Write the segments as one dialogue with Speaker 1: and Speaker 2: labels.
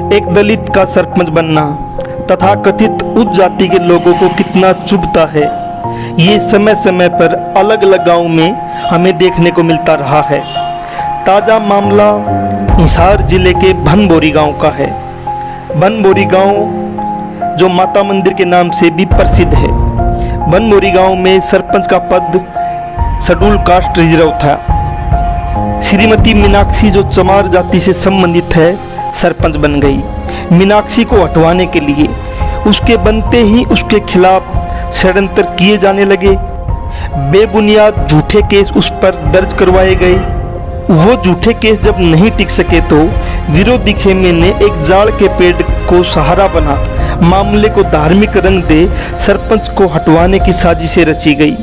Speaker 1: एक दलित का सरपंच बनना तथा कथित उच्च जाति के लोगों को कितना चुभता है, ये समय समय पर अलग अलग गांव में हमें देखने को मिलता रहा है। ताज़ा मामला हिसार जिले के बनबोरी गांव का है। बनबोरी गांव जो माता मंदिर के नाम से भी प्रसिद्ध है। बनबोरी गांव में सरपंच का पद शेड्यूल कास्ट रिजर्व था। श्रीमती मीनाक्षी जो चमार जाति से संबंधित है, सरपंच बन गई। मीनाक्षी को हटवाने के लिए उसके बनते ही उसके खिलाफ षड्यंत्र किए जाने लगे। बेबुनियाद झूठे केस उस पर दर्ज करवाए गए। वो झूठे केस जब नहीं टिक सके तो विरोधी खेमे ने एक जाड़ के पेड़ को सहारा बना मामले को धार्मिक रंग दे सरपंच को हटवाने की साजिशें रची गई।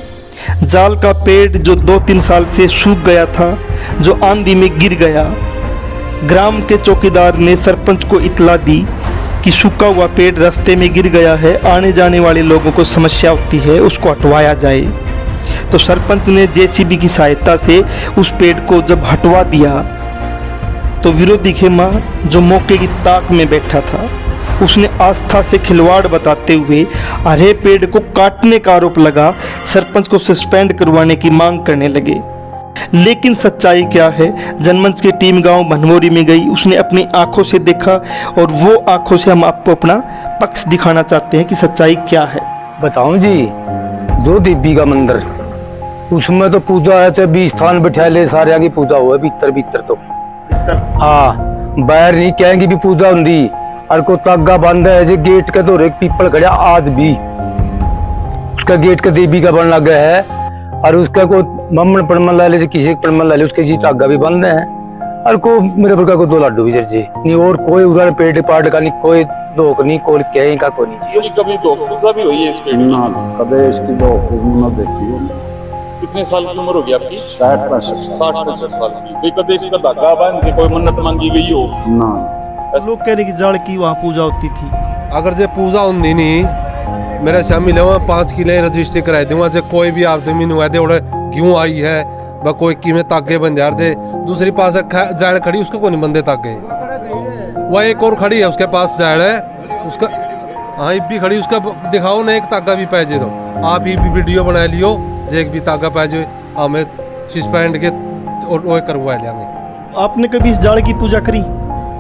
Speaker 1: जाल का पेड़ जो 2-3 साल से सूख गया था, जो आंधी में गिर गया, ग्राम के चौकीदार ने सरपंच को इतला दी कि सूखा हुआ पेड़ रास्ते में गिर गया है, आने जाने वाले लोगों को समस्या होती है, उसको हटवाया जाए। तो सरपंच ने जेसीबी की सहायता से उस पेड़ को जब हटवा दिया तो विरोधी खेमा जो मौके की ताक में बैठा था, उसने आस्था से खिलवाड़ बताते हुए हरे पेड़ को काटने का आरोप लगा सरपंच को सस्पेंड करवाने की मांग करने लगे। लेकिन सच्चाई क्या है? जनमंच की टीम गांव बनबोरी में गई, उसने अपनी आंखों से देखा और वो आंखों से हम आपको अपना पक्ष दिखाना चाहते हैं कि सच्चाई क्या है।
Speaker 2: बताऊं जी, जो देवी का मंदिर उसमें तो पूजा है, चाहे 20 स्थान बैठा ले, सारे की पूजा हुआ भीतर तो हाँ, बाहर नहीं कहेंगे भी पूजा होंगी। और को तागा बंद है जो गेट के तो एक पीपल खड़ा आज भी उसका गेट का देवी का बन लगा है। और उसका को मम्मन पड़मन ला ले, किसी पड़मन ला ले, उसके जी तागा भी बंद है। और को मेरे प्रकार को 2 लाडू भी जर्जे नहीं, और कोई उड़ा पेट पाट का नहीं, कोई धोख नहीं, कोई कहीं का कोई नहीं।
Speaker 3: कभी धोख पूजा भी हुई है इस पेड़
Speaker 4: ना, कभी इसकी धोख ना देखी है।
Speaker 3: कितने साल की उम्र होगी आपकी?
Speaker 4: 60-65
Speaker 3: साल की। कभी इसका धागा बांध के कोई मन्नत मांगी गई हो?
Speaker 4: ना।
Speaker 1: लोग कह रहे कि जाड़ की वहाँ पूजा होती थी।
Speaker 5: अगर जे पूजा होंगी नहीं, मेरा शामिल है वहाँ 5 किले रजिस्ट्री कराई दूंगा। जे कोई भी आदमी नहीं हुआ दे उड़े क्यों आई है वह कोई कीमे तागे बन जा दे। दूसरी पास जाड़ खड़ी, उसको को नहीं बंदे तागे। वह एक और खड़ी है, उसके पास जाड़ है, उसका हाँ भी खड़ी, उसका दिखाओ ना एक तागा भी पाए तो आप ही भी वीडियो बना लियो, जे एक भी तागा पाए जो हमें सस्पेंड के और करवा लेंगे।
Speaker 1: आपने कभी इस जाड़ की पूजा करी?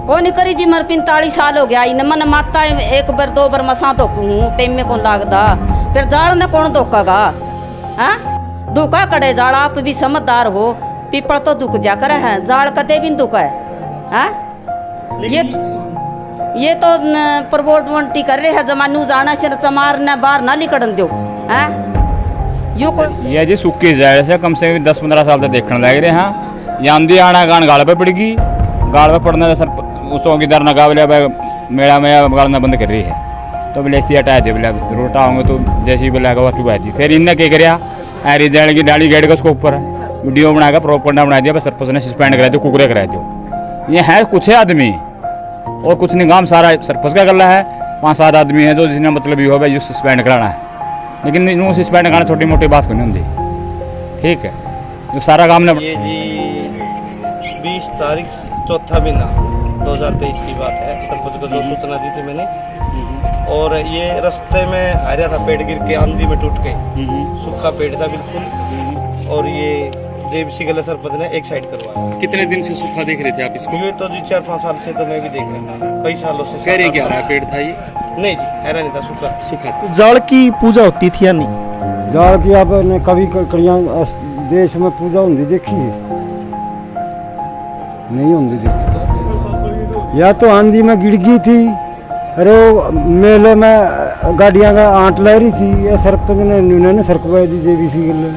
Speaker 6: कौन नहीं करी जी, मर 45 साल हो गया। इन मन माता 1 बार 2 बार मसा धोकू हूँ, टाइम में कौन लागदा। फिर जाड़ ने कौन धोखागा? हाँ, धोखा करे जाड़। आप भी समझदार हो, पीपल तो दुख जा कर है, जाड़ कदे भी दुख है। हाँ, ये तो प्रवोटवंटी कर रहे हैं जमानू जाना चर चमार ने बाहर ना निकलन दो। हाँ,
Speaker 7: ये जी सुक्की जाए से कम से कम 10-15 साल तक देखने लग रहे हैं। ये आंधी आना गान गाड़ पे पड़ेगी, गाड़ पे पड़ने से सर उसों की दर नकाबले मेला में गाड़ना बंद कर रही है। तो बोले इसलिए हटाए थे, बोले जरूर हटाओगे तो जैसी बोला चुका दी। फिर इनने क्या कराया, अरे जड़ की डाली गेट का उसको ऊपर वीडियो बनाकर प्रोपगेंडा बना दिया, बस सरपंच ने सस्पेंड करा दिया, कुकरे करा दिया। ये है कुछ है आदमी और कुछ नहीं, काम सारा सरपंच का कर रहा है। 5-7 आदमी है जो जिन्हें मतलब ये हो भाई जो सस्पेंड कराना है, लेकिन इन्होंने सस्पेंड कराना छोटी मोटी बात नहीं होती। ठीक है, जो सारा काम ने
Speaker 8: ये जी 20 तारीख 4 महीना 2023 की बात है। सरपंच को जो सूचना दी थी मैंने, और ये रास्ते में आ रहा था, पेड़ गिर के आंधी में टूट गई, सूखा पेड़ था बिल्कुल। और ये जेबीसी गला सरपंच ने एक साइड करवाया।
Speaker 3: कितने दिन से सूखा देख रहे थे आप इसको?
Speaker 8: ये तो जी 4-5 साल से तो मैं भी देख रहा था, कई सालों से।
Speaker 3: कह रहे क्या पेड़ था ये?
Speaker 8: नहीं जी, हैरान नहीं था, सूखा।
Speaker 1: जाड़ की पूजा होती थी या नहीं?
Speaker 2: जाड़ की आपने कभी कड़ियाँ देश में पूजा होंगी देखी है? नहीं होंगी देखी। या तो आंधी में गिर गई थी, अरे मेले में गाड़ियाँ का आंट ला रही थी, या सरपंच ने उन्होंने सरकवाई दी जेबीसी गले।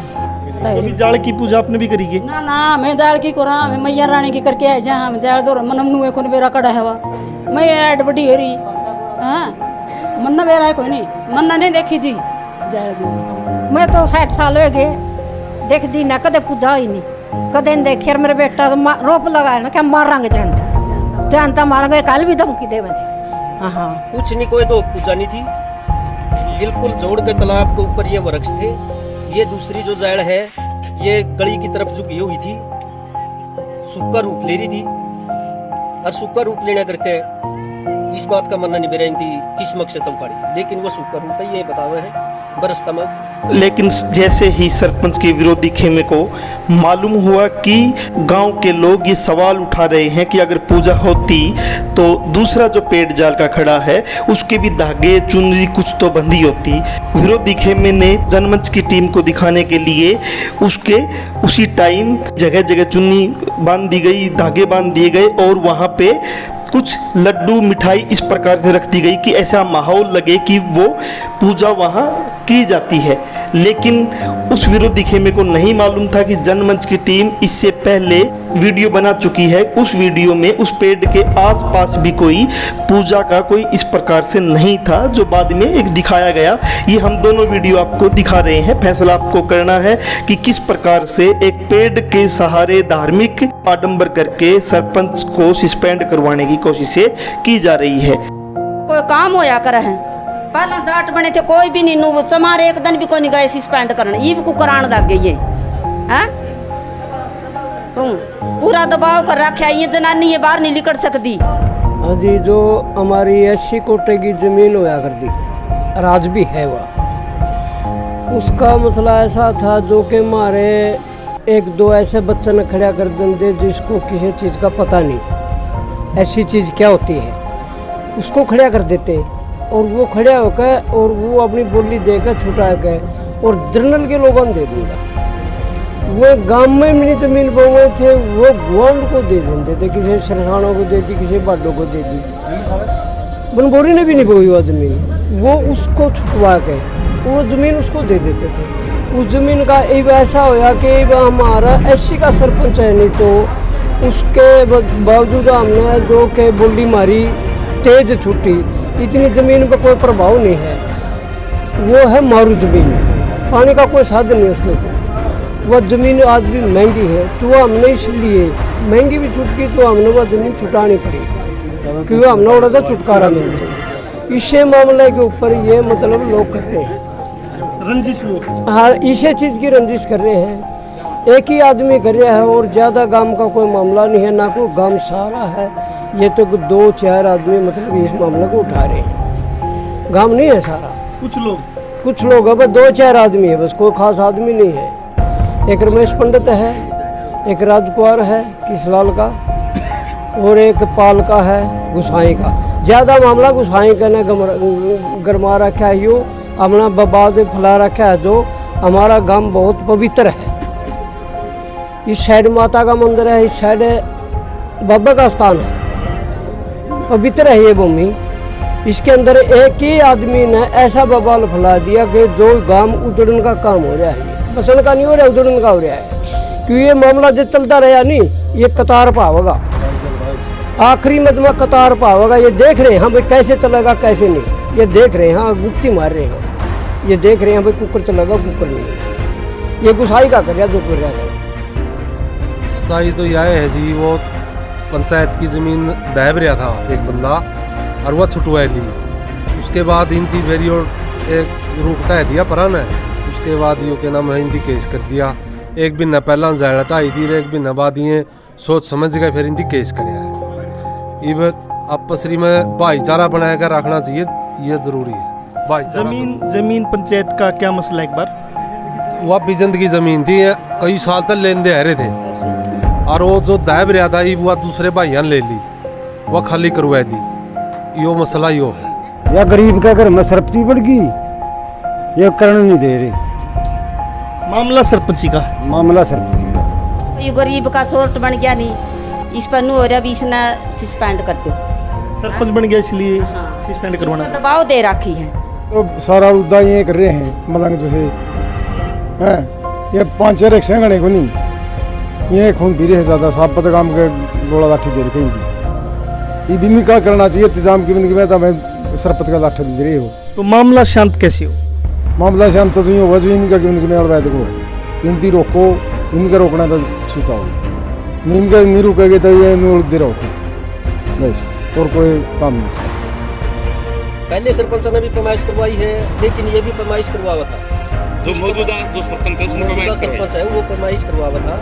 Speaker 1: कभी जाड़ की पूजा आपने भी करी है?
Speaker 6: ना मैं जाड़ की कोरा, मैं मैया रानी की करके आए जहाँ हम जाड़ दो मनमनु है, कोई बेरा कड़ा है वा मैं ऐड बड़ी हो रही। हाँ, मन्ना बेरा है कोई नहीं, मन्ना नहीं देखी जी जाड़ जी। मैं तो 60 साल हो गए देख दी ना, कदे पूजा ही नहीं, कदे नहीं देखी। मेरे बेटा तो रोप लगाया ना क्या मारांगे, जानता मारेंगे, कल भी धमकी दे मुझे। हाँ,
Speaker 8: कुछ नहीं, कोई तो पूजा नहीं थी। बिल्कुल जोड़ के तालाब के ऊपर ये वृक्ष थे। ये दूसरी जो जाड़ है ये गली की तरफ झुकी हुई थी, सूखा रूप ले रही थी। और सूखा रूप लेने करके
Speaker 9: इस बात का मानना नहीं बेरा थी किस मकसद तुम खड़ी, लेकिन वो शुक्र रूप ये बतावे है बरसता में।
Speaker 1: लेकिन जैसे ही सरपंच के विरोधी खेमे को मालूम हुआ कि गांव के लोग ये सवाल उठा रहे हैं कि अगर पूजा होती तो दूसरा जो पेड़ जाल का खड़ा है उसके भी धागे चुनरी कुछ तो बंधी होती, विरोधी खेमे ने जनमंच की टीम को दिखाने के लिए उसके उसी टाइम जगह जगह चुन्नी बांध दी गई, धागे बांध दिए गए और वहाँ पे कुछ लड्डू मिठाई इस प्रकार से रख दी गई कि ऐसा माहौल लगे कि वो पूजा वहाँ की जाती है। लेकिन उस विरोधी खेमे को नहीं मालूम था कि जनमंच की टीम इससे पहले वीडियो बना चुकी है। उस वीडियो में उस पेड़ के आसपास भी कोई पूजा का कोई इस प्रकार से नहीं था जो बाद में एक दिखाया गया। ये हम दोनों वीडियो आपको दिखा रहे हैं, फैसला आपको करना है कि किस प्रकार से एक पेड़ के सहारे धार्मिक आडंबर करके सरपंच को सस्पेंड करवाने की कोशिशें की जा रही है।
Speaker 6: कोई काम होया करे है, पहला जाट बने थे कोई भी नहीं नु समारे एक दिन भी कोई नहीं गए सस्पेंड करने, ये भी को करान लग गई है। हैं तुम पूरा दबाव कर रखा है, ये जनानी ये बाहर नहीं निकल सकती।
Speaker 10: हाँ जी, जो हमारी एससी कोटे की जमीन होया कर दी राज भी है वह, उसका मसला ऐसा था जो कि हमारे एक दो ऐसे बच्चे ने खड़ा कर देंगे जिसको किसी चीज़ का पता नहीं, ऐसी चीज़ क्या होती है, उसको खड़ा कर देते और वो खड़ा होकर और वो अपनी बोली देकर छुटा के और जर्नल के लोगों ने दे दूँगा। वो गांव में मेरी जमीन बोए थे वो गुआंड को दे देते थे, किसी सरसानों को दे दी, किसी बाडों को दे दी, बनबोरी ने भी नहीं बोई वो ज़मीन, वो उसको छुटवा के वो ज़मीन उसको दे देते थे। उस ज़मीन का एक ऐसा होया कि हमारा एससी का सरपंच है, नहीं तो उसके बावजूद हमने जो के बोली मारी तेज छुट्टी, इतनी ज़मीन पर कोई प्रभाव नहीं है, वो है मारू ज़मीन, पानी का कोई साधन नहीं उसके ऊपर, वह ज़मीन आज भी महंगी है। तो वो हमने इसलिए महंगी भी छुटकी तो हमने वह ज़मीन छुटानी पड़ी क्योंकि हमने थोड़ा सा छुटकारा मिलता। इसे मामले के ऊपर ये मतलब लोग कर रहे हैं
Speaker 1: रंजिश, वो
Speaker 10: हाँ इसे चीज़ की रंजिश कर रहे हैं, एक ही आदमी कर रहा है और ज़्यादा गांव का कोई मामला नहीं है, ना कोई गांव सारा है, ये तो दो चार आदमी मतलब इस मामले को उठा रहे हैं, गांव नहीं है सारा, कुछ लोग है बस दो चार आदमी है, बस कोई खास आदमी नहीं है। एक रमेश पंडित है, एक राजकुमार है किसलाल का और एक पाल का है गुसाई का। ज़्यादा मामला गुसाई का ने गरमा रखा है, यो अपना बबाद फैला रखा है, जो हमारा गांव बहुत पवित्र है। इस साइड माता का मंदिर है, इस साइड बाबा का स्थान है, पवित्र है ये भूमि। इसके अंदर एक ही आदमी ने ऐसा बवाल फैला दिया कि जो गांव उजड़न का काम हो रहा है, बसन का नहीं हो रहा, उजड़न का हो रहा है। क्योंकि ये मामला जो चलता रहा नहीं, ये कतार पावेगा, आखिरी मजमा कतार पावेगा। ये देख रहे हैं हाँ भाई कैसे चलेगा कैसे नहीं, ये देख रहे हैं हाँ गुप्ती मार रहे हैं, ये देख रहे हैं भाई कुकर चलेगा कुकर नहीं, ये गुसाई का कर रहा जो कर रहा है।
Speaker 5: सही तो यह है जी, वो पंचायत की ज़मीन दहब रहा था एक बंदा और वह छुटवा ली, उसके बाद इनकी फेरी और एक रूख ढह दिया परान है, उसके बाद यो के नाम है इनकी केस कर दिया। एक महीना पहला जैल हटाई थी, एक महीना बाद ये सोच समझ गए फिर इनकी केस कर है। इब आपसरी में भाईचारा बनाकर रखना चाहिए, ये जरूरी है भाईचारा।
Speaker 1: जमीन पंचायत का क्या मसला, एक बार
Speaker 5: वह बिजंद की ज़मीन थी, कई साल तक लेन दे रहे थे और वो जो दायब रहा था वह दूसरे भाइयों ने ले ली, वह खाली करवा दी। यो मसला यो है,
Speaker 2: या गरीब का घर में सरपंची बढ़ गई, ये करने नहीं दे रहे,
Speaker 1: मामला सरपंची का है,
Speaker 2: मामला सरपंची का।
Speaker 6: ये गरीब का सोर्ट बन गया नहीं, इस पर नु हो रहा भी इसने सस्पेंड कर दो,
Speaker 1: सरपंच बन गया इसलिए सस्पेंड करवाना,
Speaker 6: इसको दबाव दे रखी है।
Speaker 2: तो सारा उदा ये कर रहे हैं मलंग जैसे हैं, ये 5-6 रिक्शा गणे को नहीं, ये खून पी रहे हैं ज़्यादा, साबत काम के गोला लाठी दे रखी थी, ये भी नहीं क्या करना चाहिए इंतजाम की बंदगी में, तो मैं सरपंच का लाठी दे रही हो।
Speaker 1: तो मामला शांत कैसे हो?
Speaker 2: मामला शांत तो यूँ होगा जो इनका बंदगी में अड़वैद को है, इनकी रोको, इनका रोकना तो सूता हो, इनका नहीं रुकेगी तो ये दे रोको बस, और कोई काम नहीं।
Speaker 9: पहले सरपंच ने भी फरमाइश करवाई है, लेकिन ये भी फरमाइश करवावा था,
Speaker 7: जो मौजूदा जो सरपंच है उसने फरमाइश करवाई,
Speaker 9: सरपंच है वो फरमाइश करवावा था।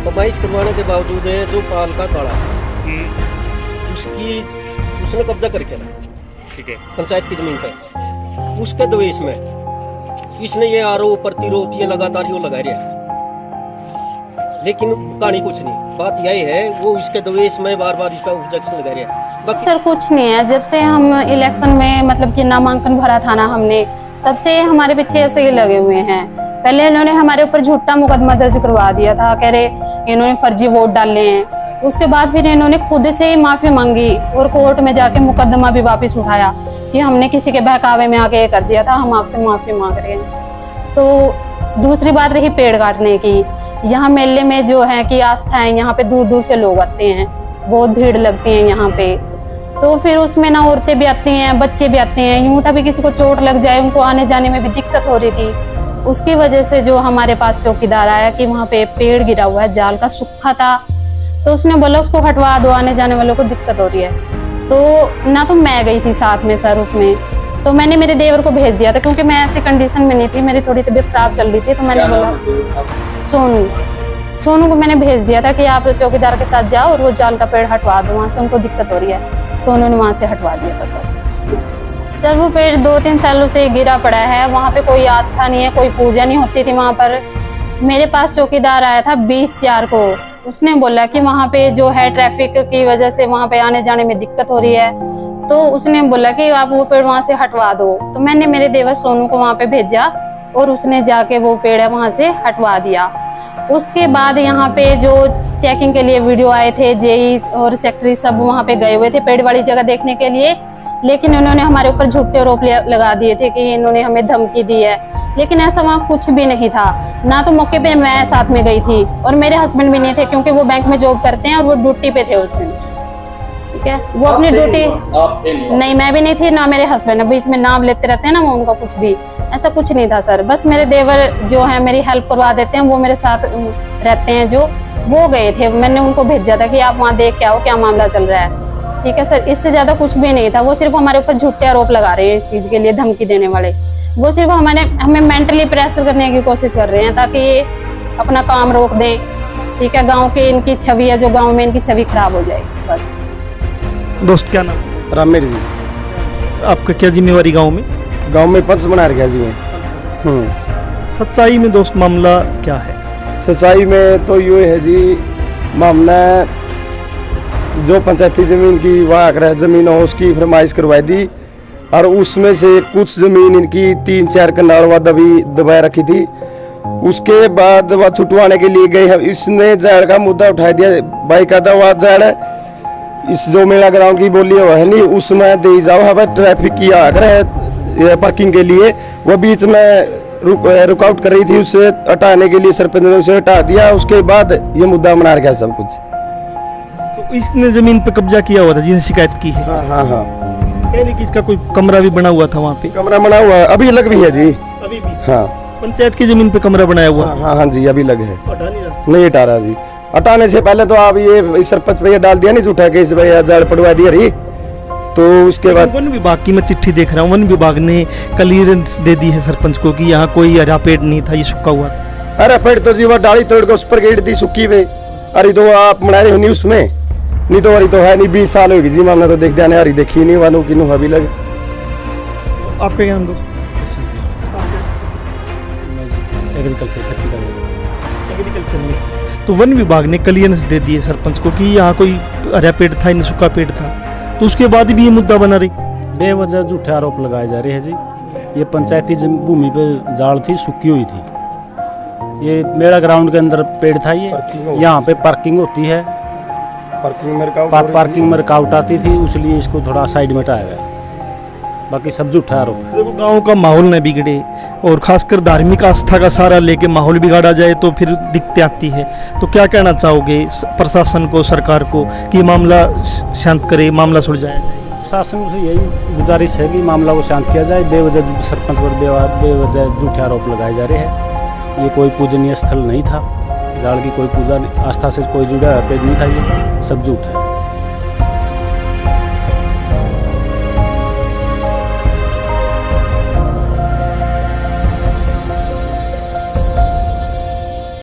Speaker 9: फरमाइश करवाने के बावजूद जो पाल का काड़ा उसकी उसने कब्जा करके ना,
Speaker 3: ठीक है।
Speaker 9: पंचायत की जमीन पे, उसके द्वेष में इसने ये आरोप प्रतिरोध ये लगातार यो लगा रहा है, लेकिन कहानी कुछ नहीं। बात यही है वो इसके द्वेष में बार बार इसका ऑब्जेक्शन लगा रहा है।
Speaker 11: सर कुछ नहीं है, जब से हम इलेक्शन में मतलब कि नामांकन भरा था ना हमने, तब से हमारे पीछे ऐसे ही लगे हुए हैं। पहले इन्होंने हमारे ऊपर झूठा मुकदमा दर्ज करवा दिया था, कह रहे इन्होंने फर्जी वोट डाले हैं। उसके बाद फिर इन्होंने खुद से ही माफी मांगी और कोर्ट में जाके मुकदमा भी वापस उठाया कि हमने किसी के बहकावे में आके ये कर दिया था, हम आपसे माफी मांग रहे हैं। तो दूसरी बात रही पेड़ काटने की, यहाँ मेले में जो है कि आस्था है, यहाँ पे दूर दूर से लोग आते हैं, बहुत भीड़ लगती है यहाँ पे। तो फिर उसमें ना औरतें भी आती हैं, बच्चे भी आते हैं, यूं तभी किसी को चोट लग जाए, उनको आने जाने में भी दिक्कत हो रही थी। उसकी वजह से जो हमारे पास चौकीदार आया कि वहाँ पे पेड़ गिरा हुआ है, जाल का सूखा था, तो उसने बोला उसको हटवा दो, आने जाने वालों को दिक्कत हो रही है। तो ना तो मैं गई थी साथ में सर उसमें, तो मैंने मेरे देवर को भेज दिया था क्योंकि मैं ऐसी कंडीशन में नहीं थी, मेरी थोड़ी तबीयत खराब चल रही थी। तो मैंने बोला सोनू को मैंने भेज दिया था कि आप चौकीदार के साथ जाओ और वो जाल का पेड़ हटवा दो, वहाँ से उनको दिक्कत हो रही है। तो उन्होंने वहाँ से हटवा दिया था सर वो पेड़ 2-3 सालों से गिरा पड़ा है, वहाँ पे कोई आस्था नहीं है, कोई पूजा नहीं होती थी वहाँ पर। मेरे पास चौकीदार आया था 20/4 को, उसने बोला कि वहाँ पे जो है ट्रैफिक की वजह से वहाँ पे आने जाने में दिक्कत हो रही है, तो उसने बोला कि आप वो पेड़ वहाँ से हटवा दो। तो मैंने मेरे देवर सोनू को वहाँ पे भेजा और उसने जाके वो पेड़ है वहाँ से हटवा दिया। उसके बाद यहाँ पे जो चेकिंग के लिए वीडियो आए थे, जेई और सेक्रेटरी सब वहाँ पे गए हुए थे पेड़ वाली जगह देखने के लिए, लेकिन उन्होंने हमारे ऊपर झूठे आरोप लगा दिए थे कि इन्होंने हमें धमकी दी है, लेकिन ऐसा वहाँ कुछ भी नहीं था। ना तो मौके पे मैं साथ में गई थी और मेरे हस्बैंड भी नहीं थे क्योंकि वो बैंक में जॉब करते हैं और वो ड्यूटी पे थे उस दिन। ठीक है, वो अपनी ड्यूटी नहीं, मैं भी नहीं थी, ना मेरे हस्बैंड, बीच में नाम लेते रहते हैं ना, वो उनका कुछ भी ऐसा कुछ नहीं था सर। बस मेरे देवर जो है मेरी हेल्प करवा देते हैं, वो मेरे साथ रहते हैं, जो वो गए थे, मैंने उनको भेजा था कि आप वहाँ देख के आओ क्या मामला चल रहा है। ठीक है सर, इससे ज्यादा कुछ भी नहीं था। वो सिर्फ हमारे ऊपर झूठे आरोप लगा रहे हैं इस चीज के लिए, धमकी देने वाले। वो सिर्फ हमें मेंटली प्रेशर करने की कोशिश कर रहे हैं ताकि ये अपना काम रोक दें। ठीक है, गांव की इनकी छवि है, जो गांव में इनकी छवि खराब हो जाए बस।
Speaker 1: दोस्त क्या नाम?
Speaker 2: रामेर जी।
Speaker 1: आपका क्या जिम्मेवारी गांव में?
Speaker 2: गांव में पंच बना रखा जी मैं।
Speaker 1: सच्चाई में दोस्त मामला क्या है?
Speaker 2: सच्चाई में तो ये है जी, मामला जो पंचायती जमीन की वाह जमीन हो उसकी फरमाइश करवाई दी और उसमें से कुछ जमीन इनकी 3-4 कनाल वह दबाए रखी थी। उसके बाद वह छुटवाने के लिए गए, इसने जाड़ का मुद्दा उठा दिया। भाई कहता वह जाड़ इस जो मेला ग्राउंड की बोली है नहीं, उसमें दे जाओ, हमें ट्रैफिक की आगर है पार्किंग के लिए। वह बीच में रुकआउट कर रही थी, उसे हटाने के लिए सरपंच ने उसे हटा दिया। उसके बाद ये मुद्दा मना गया सब कुछ।
Speaker 1: तो इसने जमीन पे कब्जा किया हुआ था जिसने शिकायत की है?
Speaker 2: हाँ।
Speaker 1: पहले कि इसका कोई कमरा भी बना हुआ था वहाँ पे?
Speaker 2: कमरा बना हुआ है, अभी अलग भी है जी।
Speaker 1: अभी भी?
Speaker 2: हाँ,
Speaker 1: पंचायत की जमीन पे कमरा बनाया हुआ?
Speaker 2: हाँ जी, अभी लग है।
Speaker 1: हटा नहीं रहा?
Speaker 2: नहीं हटा रहा जी। हटाने से पहले तो आप ये सरपंच पे डाल दिया नहीं झूठा केस, भैया जाड़ पड़वा दिया रही। तो उसके बाद
Speaker 1: वन विभाग की मैं चिट्ठी देख रहा हूँ, वन विभाग ने क्लियरेंस दे दी है सरपंच को कि यहाँ कोई हरा पेड़ नहीं था, ये सूखा हुआ था।
Speaker 2: अरे पेड़ तो जी वो डाली तोड़ के उस पर गेट दी सूखी पे। अरे तो आप मना रहे हो नहीं उसमें, नहीं तो अरे तो है नहीं, 20 साल होगी जी मामला तो देख देने, अरे देखी नहीं वालों की अभी लगे।
Speaker 1: आपका क्या नाम दोस्त?
Speaker 2: एग्रीकल्चर खेती कर रहे
Speaker 1: एग्रीकल्चर में। तो वन विभाग ने क्लियरेंस दे दिए सरपंच को कि यहाँ कोई हरा पेड़ था, नहीं सूखा पेड़ था, तो उसके बाद भी ये मुद्दा बना रही।
Speaker 12: बेवजह झूठे आरोप लगाए जा रहे हैं जी। ये पंचायती भूमि पे जाड़ थी, सूखी हुई थी। ये मेला ग्राउंड के अंदर पेड़ था, ये यहाँ पे पार्किंग होती है, पार्किंग में रुकावट आती थी, इसलिए इसको थोड़ा साइड में हटाया गया। बाकी सब झूठा आरोप है।
Speaker 1: देखो गाँव का माहौल न बिगड़े और खासकर धार्मिक आस्था का सहारा लेके माहौल बिगाड़ा जाए तो फिर दिक्कतें आती है। तो क्या कहना चाहोगे प्रशासन को, सरकार को कि मामला शांत करे, मामला सुलझाया जाए?
Speaker 12: प्रशासन से यही गुजारिश है कि मामला को शांत किया जाए। बेवजह सरपंच पर बेवजह झूठे आरोप लगाए जा रहे हैं। ये कोई पूजनीय स्थल नहीं था, जाड़ की कोई पूजा आस्था से कोई जुड़ा पेड़ नहीं था, ये सब झूठ है।